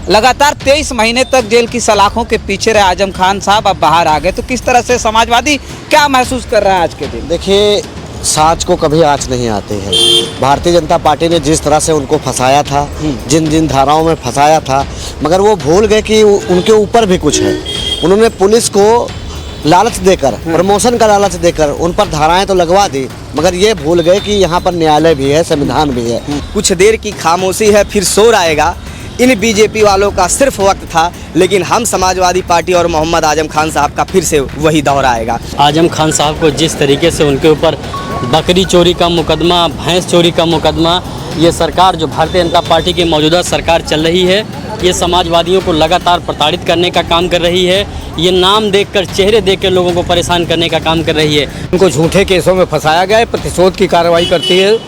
लगातार 23 महीने तक जेल की सलाखों के पीछे रहे आजम खान साहब अब बाहर आ गए, तो किस तरह से समाजवादी क्या महसूस कर रहा है आज के दिन? देखिए, साँच को कभी आँच नहीं आते हैं। भारतीय जनता पार्टी ने जिस तरह से उनको फंसाया था, जिन जिन धाराओं में फंसाया था, मगर वो भूल गए कि उनके ऊपर भी कुछ है। उन्होंने पुलिस को लालच देकर, प्रमोशन का लालच देकर उन पर धाराएं तो लगवा दी, मगर ये भूल गए कि यहाँ पर न्यायालय भी है, संविधान भी है। कुछ देर की खामोशी है, फिर शोर आएगा। इन बीजेपी वालों का सिर्फ वक्त था, लेकिन हम समाजवादी पार्टी और मोहम्मद आजम खान साहब का फिर से वही दौर आएगा। आजम खान साहब को जिस तरीके से उनके ऊपर बकरी चोरी का मुकदमा, भैंस चोरी का मुकदमा, ये सरकार जो भारतीय जनता पार्टी की मौजूदा सरकार चल रही है, ये समाजवादियों को लगातार प्रताड़ित करने का काम कर रही है। ये नाम देखकर, चेहरे देखकर लोगों को परेशान करने का काम कर रही है। उनको झूठे केसों में फंसाया गया है, प्रतिशोध की कार्रवाई करती है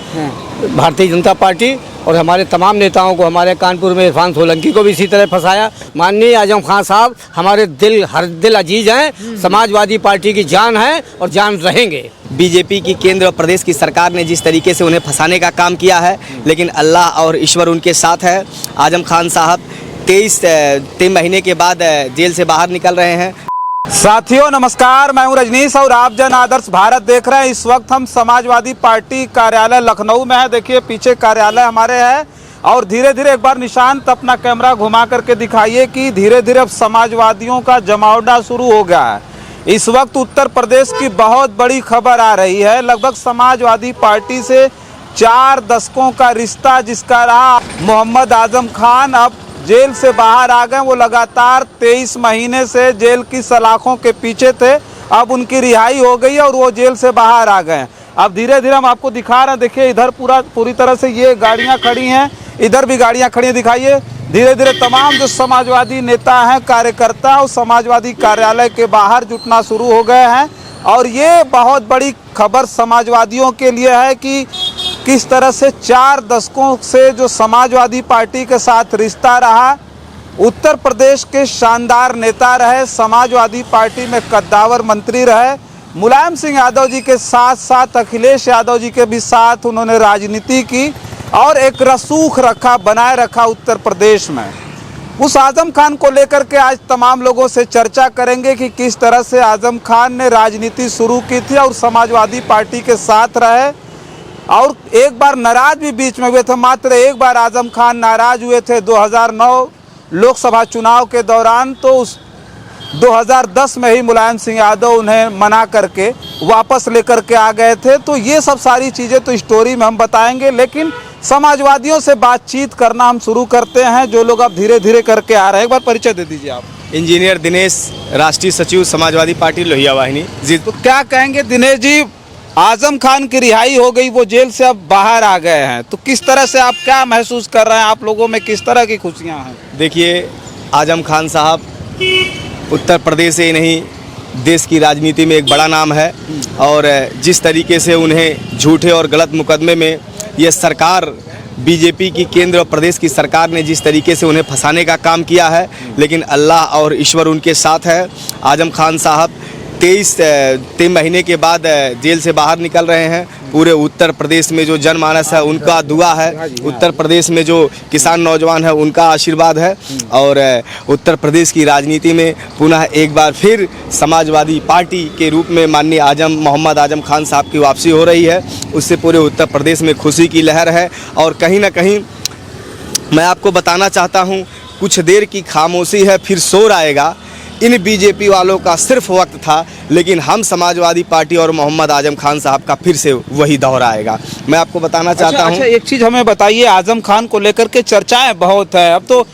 भारतीय जनता पार्टी। और हमारे तमाम नेताओं को, हमारे कानपुर में इरफान सोलंकी को भी इसी तरह फंसाया। माननीय आजम खान साहब हमारे हर दिल अजीज हैं, समाजवादी पार्टी की जान है और जान रहेंगे। बीजेपी की केंद्र और प्रदेश की सरकार ने जिस तरीके से उन्हें फंसाने का काम किया है, लेकिन अल्लाह और ईश्वर उनके साथ है। आजम खान साहब 23 महीने के बाद जेल से बाहर निकल रहे हैं। साथियों नमस्कार, मैं हूं रजनीश और आप जन आदर्श भारत देख रहे हैं। इस वक्त हम समाजवादी पार्टी कार्यालय लखनऊ में है। देखिए पीछे कार्यालय हमारे है और धीरे धीरे एक बार निशांत अपना कैमरा घुमा करके दिखाइए कि धीरे धीरे अब समाजवादियों का जमावड़ा शुरू हो गया है। इस वक्त उत्तर प्रदेश की बहुत बड़ी खबर आ रही है। लगभग समाजवादी पार्टी से 4 दशकों का रिश्ता जिसका रहा, मोहम्मद आजम खान अब जेल से बाहर आ गए। वो लगातार 23 महीने से जेल की सलाखों के पीछे थे, अब उनकी रिहाई हो गई और वो जेल से बाहर आ गए। अब धीरे धीरे हम आपको दिखा रहे हैं। देखिए इधर पूरी तरह से ये गाड़ियां खड़ी हैं, इधर भी गाड़ियां खड़ी हैं, दिखाइए। धीरे धीरे तमाम जो समाजवादी नेता हैं, कार्यकर्ता और समाजवादी कार्यालय के बाहर जुटना शुरू हो गए हैं। और ये बहुत बड़ी खबर समाजवादियों के लिए है कि किस तरह से 4 दशकों से जो समाजवादी पार्टी के साथ रिश्ता रहा, उत्तर प्रदेश के शानदार नेता रहे, समाजवादी पार्टी में कद्दावर मंत्री रहे, मुलायम सिंह यादव जी के साथ साथ अखिलेश यादव जी के भी साथ उन्होंने राजनीति की और एक रसूख बनाए रखा उत्तर प्रदेश में। उस आजम खान को लेकर के आज तमाम लोगों से चर्चा करेंगे कि किस तरह से आजम खान ने राजनीति शुरू की थी और समाजवादी पार्टी के साथ रहे। और एक बार नाराज भी बीच में हुए थे, मात्र एक बार आजम खान नाराज हुए थे 2009 लोकसभा चुनाव के दौरान। तो उस 2010 में ही मुलायम सिंह यादव उन्हें मना करके वापस लेकर के आ गए थे। तो ये सब सारी चीज़ें तो स्टोरी में हम बताएंगे, लेकिन समाजवादियों से बातचीत करना हम शुरू करते हैं, जो लोग अब धीरे धीरे करके आ रहे हैं। एक बार परिचय दे दीजिए आप। इंजीनियर दिनेश, राष्ट्रीय सचिव समाजवादी पार्टी लोहिया वाहिनी जी। तो क्या कहेंगे दिनेश जी, आजम खान की रिहाई हो गई, वो जेल से अब बाहर आ गए हैं, तो किस तरह से आप क्या महसूस कर रहे हैं? आप लोगों में किस तरह की खुशियां हैं? देखिए, आजम खान साहब उत्तर प्रदेश से ही नहीं, देश की राजनीति में एक बड़ा नाम है। और जिस तरीके से उन्हें झूठे और गलत मुकदमे में ये सरकार, बीजेपी की केंद्र और प्रदेश की सरकार ने जिस तरीके से उन्हें फंसाने का काम किया है, लेकिन अल्लाह और ईश्वर उनके साथ है। आजम खान साहब 23 महीने के बाद जेल से बाहर निकल रहे हैं। पूरे उत्तर प्रदेश में जो जनमानस है उनका दुआ है, उत्तर प्रदेश में जो किसान नौजवान है उनका आशीर्वाद है। और उत्तर प्रदेश की राजनीति में पुनः एक बार फिर समाजवादी पार्टी के रूप में माननीय मोहम्मद आजम खान साहब की वापसी हो रही है। उससे पूरे उत्तर प्रदेश में खुशी की लहर है। और कहीं ना कहीं मैं आपको बताना चाहता हूँ, कुछ देर की खामोशी है, फिर शोर आएगा। इन बीजेपी वालों का सिर्फ वक्त था, लेकिन हम समाजवादी पार्टी और मोहम्मद आजम खान साहब का फिर से वही दौर आएगा। मैं आपको बताना चाहता हूं। एक चीज़ हमें बताइए, आजम खान को लेकर के चर्चाएं बहुत है। अब तो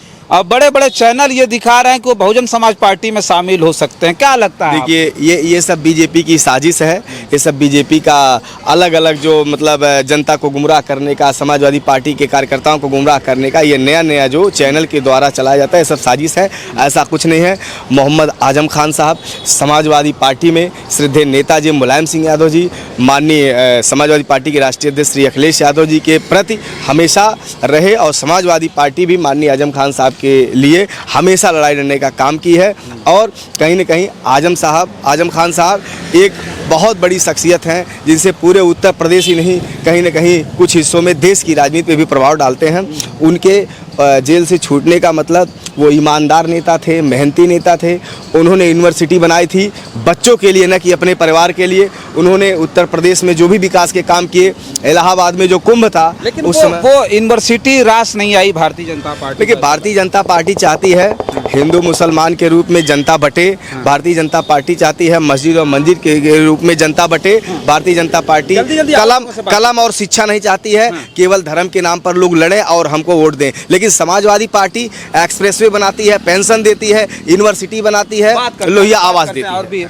बड़े बड़े चैनल ये दिखा रहे हैं कि वो बहुजन समाज पार्टी में शामिल हो सकते हैं, क्या लगता है? देखिए, ये सब बीजेपी की साजिश है। ये सब बीजेपी का अलग अलग जो मतलब जनता को गुमराह करने का, समाजवादी पार्टी के कार्यकर्ताओं को गुमराह करने का ये नया जो चैनल के द्वारा चलाया जाता है, सब साजिश है। ऐसा कुछ नहीं है। मोहम्मद आजम खान साहब समाजवादी पार्टी में श्रद्धेय नेताजी मुलायम सिंह यादव जी, माननीय समाजवादी पार्टी के राष्ट्रीय अध्यक्ष श्री अखिलेश यादव जी के प्रति हमेशा रहे और समाजवादी पार्टी भी माननीय आजम खान साहब के लिए हमेशा लड़ाई लड़ने का काम की है। और कहीं न कहीं आजम खान साहब एक बहुत बड़ी शख्सियत हैं, जिनसे पूरे उत्तर प्रदेश ही नहीं, कहीं न कहीं कुछ हिस्सों में देश की राजनीति पे भी प्रभाव डालते हैं। उनके जेल से छूटने का मतलब वो ईमानदार नेता थे, मेहनती नेता थे। उन्होंने यूनिवर्सिटी बनाई थी बच्चों के लिए, न कि अपने परिवार के लिए। उन्होंने उत्तर प्रदेश में जो भी विकास के काम किए, इलाहाबाद में जो कुंभ था लेकिन उस वो समय यूनिवर्सिटी रास नहीं आई भारतीय जनता पार्टी। देखिए, भारतीय जनता पार्टी चाहती है हिंदू मुसलमान के रूप में जनता बटे। भारतीय जनता पार्टी चाहती है मस्जिद और मंदिर के रूप में जनता बटे। भारतीय जनता पार्टी जल्दी कलम और शिक्षा नहीं चाहती है, केवल धर्म के नाम पर लोग लड़ें और हमको वोट दें। लेकिन समाजवादी पार्टी एक्सप्रेसवे बनाती है, पेंशन देती है, यूनिवर्सिटी बनाती है, लोहिया आवास देती है। और भी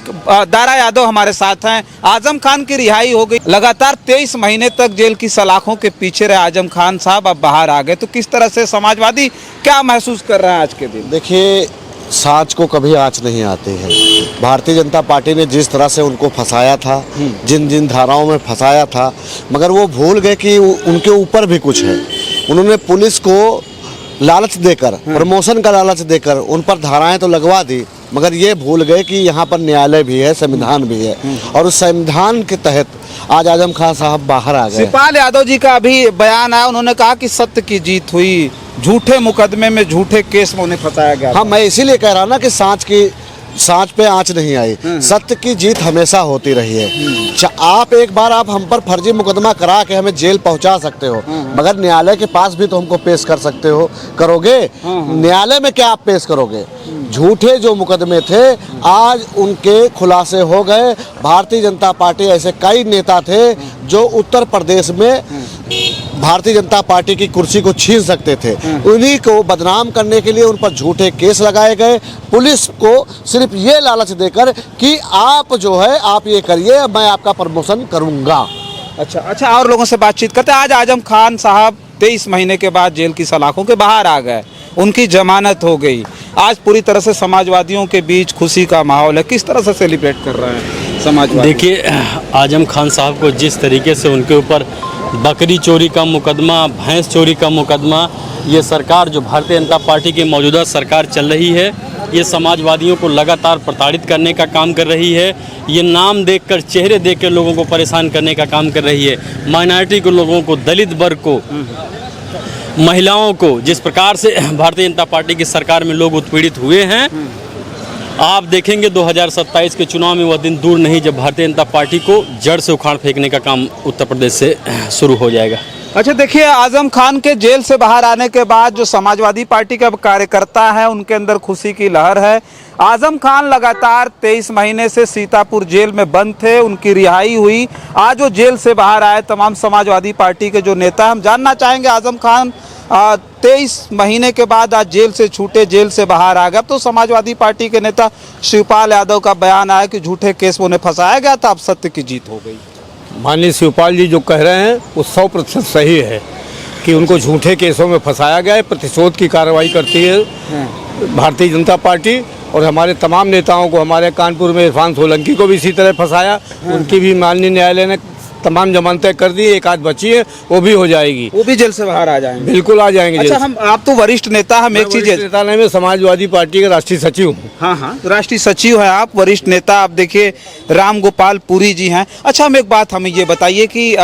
दारा यादव हमारे साथ हैं। आजम खान की रिहाई हो गई। लगातार 23 महीने तक जेल की सलाखों के पीछे रहे आजम खान साहब अब बाहर आ गए, तो किस तरह से समाजवादी क्या महसूस कर रहे हैं आज के दिन? देखिए, साँच को कभी आँच नहीं आती है। भारतीय जनता पार्टी ने जिस तरह से उनको फंसाया था, जिन जिन धाराओं में फंसाया था, मगर वो भूल गए कि उनके ऊपर भी कुछ है। उन्होंने पुलिस को लालच देकर, प्रमोशन का लालच देकर उन पर धाराएं तो लगवा दी, मगर ये भूल गए कि यहाँ पर न्यायालय भी है, संविधान भी है, और उस संविधान के तहत आज आजम खान साहब बाहर आ गए। शिवपाल यादव जी का अभी बयान आया, उन्होंने कहा कि सत्य की जीत हुई, झूठे मुकदमे में, झूठे केस में उन्हें फंसाया गया। हाँ, मैं इसीलिए कह रहा ना कि सांच पे आंच नहीं आई। सत्य की जीत हमेशा होती रही है। आप एक बार आप हम पर फर्जी मुकदमा करा के हमें जेल पहुंचा सकते हो, मगर न्यायालय के पास भी तो हमको पेश कर सकते हो, करोगे? न्यायालय में क्या आप पेश करोगे? झूठे जो मुकदमे थे आज उनके खुलासे हो गए। भारतीय जनता पार्टी ऐसे कई नेता थे जो उत्तर प्रदेश में भारतीय जनता पार्टी की कुर्सी को छीन सकते थे, उन्हीं को बदनाम करने के लिए उन पर झूठे केस लगाए गए। पुलिस को सिर्फ ये लालच देकर कि आप जो है आप ये करिए, मैं आपका प्रमोशन करूंगा। अच्छा, और लोगों से बातचीत करते हैं। आज आजम खान साहब 23 महीने के बाद जेल की सलाखों के बाहर आ गए, उनकी जमानत हो गई। आज पूरी तरह से समाजवादियों के बीच खुशी का माहौल है। किस तरह से सेलिब्रेट कर रहे हैं समाजवादी? देखिए, आजम खान साहब को जिस तरीके से उनके ऊपर बकरी चोरी का मुकदमा, भैंस चोरी का मुकदमा, ये सरकार जो भारतीय जनता पार्टी की मौजूदा सरकार चल रही है, ये समाजवादियों को लगातार प्रताड़ित करने का काम कर रही है। ये नाम देखकर, चेहरे देखकर लोगों को परेशान करने का काम कर रही है। माइनॉरिटी के लोगों को, दलित वर्ग को, महिलाओं को, जिस प्रकार से भारतीय जनता पार्टी की सरकार में लोग उत्पीड़ित हुए हैं, आप देखेंगे 2027 के चुनाव में वह दिन दूर नहीं जब भारतीय जनता पार्टी को जड़ से उखाड़ फेंकने का काम उत्तर प्रदेश से शुरू हो जाएगा। अच्छा, देखिए, आजम खान के जेल से बाहर आने के बाद जो समाजवादी पार्टी के कार्यकर्ता हैं उनके अंदर खुशी की लहर है। आजम खान लगातार 23 महीने से सीतापुर जेल में बंद थे, उनकी रिहाई हुई। आज वो जेल से बाहर आए। तमाम समाजवादी पार्टी के जो नेता, हम जानना चाहेंगे, आजम खान 23 महीने के बाद आज जेल से छूटे, जेल से बाहर आ गए। अब तो समाजवादी पार्टी के नेता शिवपाल यादव का बयान आया कि झूठे केस में उन्हें फंसाया गया था, अब सत्य की जीत हो गई। माननीय शिवपाल जी जो कह रहे हैं वो 100% सही है कि उनको झूठे केसों में फंसाया गया है। प्रतिशोध की कार्रवाई करती है भारतीय जनता पार्टी, और हमारे तमाम नेताओं को, हमारे कानपुर में इरफान सोलंकी को भी इसी तरह फंसाया। उनकी भी माननीय न्यायालय ने तमाम जमानतें कर दी, एक आध बची है, वो भी हो जाएगी, वो भी जेल से बाहर आ जाएंगे। बिल्कुल आ जाएंगे। अच्छा, आप तो वरिष्ठ नेता, हम एक चीज नेता नहीं, मैं समाजवादी पार्टी के राष्ट्रीय सचिव हूँ। हाँ, राष्ट्रीय सचिव हैं आप, वरिष्ठ नेता। आप देखिए, राम गोपाल पुरी जी हैं। अच्छा, हम एक बात हमें ये बताइए कि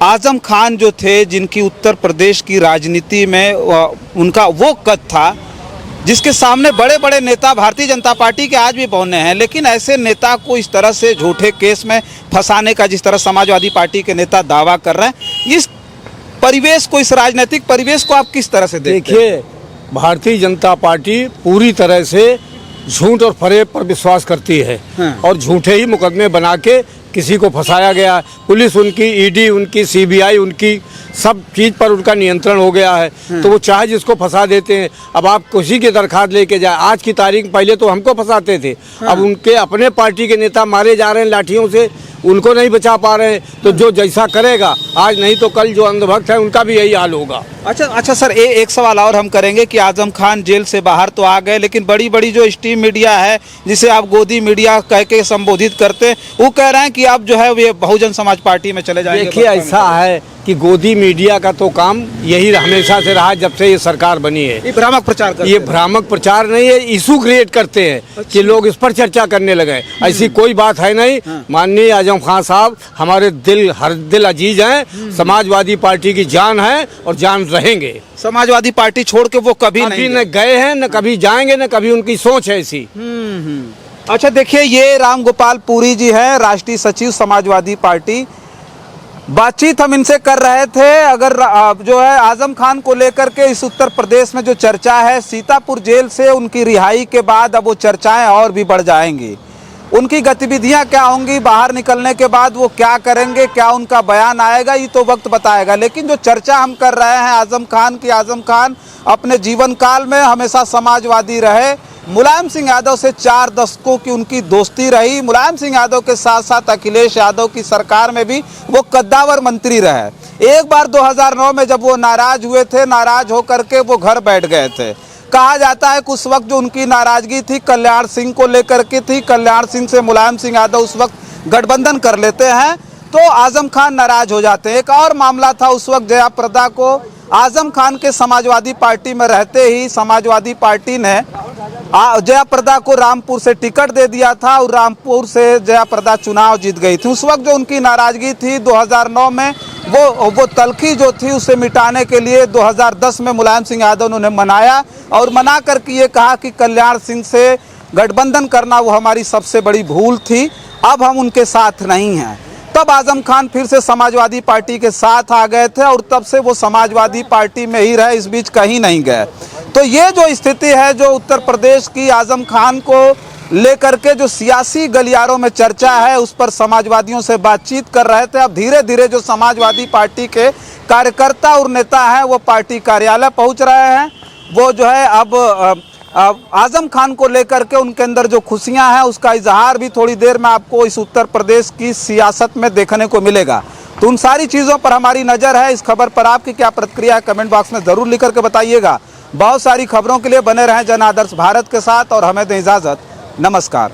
आजम खान जो थे, जिनकी उत्तर प्रदेश की राजनीति में उनका वो कद था जिसके सामने बड़े बड़े नेता भारतीय जनता पार्टी के आज भी बौने हैं, लेकिन ऐसे नेता को इस तरह से झूठे केस में फंसाने का जिस तरह समाजवादी पार्टी के नेता दावा कर रहे हैं, इस परिवेश को, इस राजनीतिक परिवेश को आप किस तरह से देखते हैं? देखिए, भारतीय जनता पार्टी पूरी तरह से झूठ और फरेब पर विश्वास करती है, और झूठे ही मुकदमे बना के किसी को फंसाया गया। पुलिस उनकी, ईडी उनकी, सीबीआई उनकी, सब चीज़ पर उनका नियंत्रण हो गया है, तो वो चाहे जिसको फंसा देते हैं। अब आप किसी की दरखास्त लेके जाए, आज की तारीख पहले तो हमको फंसाते थे, अब उनके अपने पार्टी के नेता मारे जा रहे हैं लाठियों से, उनको नहीं बचा पा रहे हैं। तो जो जैसा करेगा आज नहीं तो कल, जो अंधभक्त है उनका भी यही हाल होगा। अच्छा सर, एक सवाल और हम करेंगे कि आजम खान जेल से बाहर तो आ गए, लेकिन बड़ी बड़ी जो स्ट्रीम मीडिया है, जिसे आप गोदी मीडिया कह के संबोधित करते हैं, वो कह रहे हैं कि अब जो है ये बहुजन समाज पार्टी में चले जाएंगे। देखिए, ऐसा है कि गोदी मीडिया का तो काम यही हमेशा से रहा जब से ये सरकार बनी है। ये भ्रामक प्रचार करते ये हैं। भ्रामक प्रचार नहीं है, इशू क्रिएट करते हैं कि लोग इस पर चर्चा करने लगे। ऐसी कोई बात है नहीं। माननीय आजम खान साहब हमारे हर दिल अजीज हैं, समाजवादी पार्टी की जान है और जान रहेंगे। समाजवादी पार्टी छोड़ के वो कभी अभी नहीं न गए हैं, न कभी जाएंगे, न कभी उनकी सोच है ऐसी। अच्छा देखिए, ये राम गोपाल पुरी जी हैं, राष्ट्रीय सचिव समाजवादी पार्टी। बातचीत हम इनसे कर रहे थे। अगर जो है आजम खान को लेकर के इस उत्तर प्रदेश में जो चर्चा है, सीतापुर जेल से उनकी रिहाई के बाद अब वो चर्चाएं और भी बढ़ जाएंगी। उनकी गतिविधियां क्या होंगी, बाहर निकलने के बाद वो क्या करेंगे, क्या उनका बयान आएगा, ये तो वक्त बताएगा। लेकिन जो चर्चा हम कर रहे हैं आजम खान की, आजम खान अपने जीवन काल में हमेशा समाजवादी रहे। मुलायम सिंह यादव से 4 दशकों की उनकी दोस्ती रही। मुलायम सिंह यादव के साथ साथ अखिलेश यादव की सरकार में भी वो कद्दावर मंत्री रहे। एक बार 2009 में जब वो नाराज हुए थे, नाराज होकर के वो घर बैठ गए थे। कहा जाता है कि उस वक्त जो उनकी नाराजगी थी कल्याण सिंह को लेकर के थी। कल्याण सिंह से मुलायम सिंह यादव उस वक्त गठबंधन कर लेते हैं तो आजम खान नाराज हो जाते हैं। एक और मामला था उस वक्त जया प्रदा को आजम खान के समाजवादी पार्टी में रहते ही समाजवादी पार्टी ने जया प्रदा को रामपुर से टिकट दे दिया था और रामपुर से जया प्रदा चुनाव जीत गई थी। उस वक्त जो उनकी नाराजगी थी 2009 में वो तलखी जो थी उसे मिटाने के लिए 2010 में मुलायम सिंह यादव ने उन्हें मनाया और मना करके ये कहा कि कल्याण सिंह से गठबंधन करना वो हमारी सबसे बड़ी भूल थी, अब हम उनके साथ नहीं हैं। तब आजम खान फिर से समाजवादी पार्टी के साथ आ गए थे और तब से वो समाजवादी पार्टी में ही रहे, इस बीच कहीं नहीं गए। तो ये जो स्थिति है जो उत्तर प्रदेश की आजम खान को लेकर के जो सियासी गलियारों में चर्चा है, उस पर समाजवादियों से बातचीत कर रहे थे। अब धीरे धीरे जो समाजवादी पार्टी के कार्यकर्ता और नेता हैं वो पार्टी कार्यालय पहुंच रहे हैं। वो जो है अब आजम खान को लेकर के उनके अंदर जो खुशियां हैं उसका इजहार भी थोड़ी देर में आपको इस उत्तर प्रदेश की सियासत में देखने को मिलेगा। तो उन सारी चीज़ों पर हमारी नज़र है। इस खबर पर आपकी क्या प्रतिक्रिया है कमेंट बॉक्स में ज़रूर लिख करके बताइएगा। बहुत सारी खबरों के लिए बने रहें जन आदर्श भारत के साथ और हमें दें इजाज़त। नमस्कार।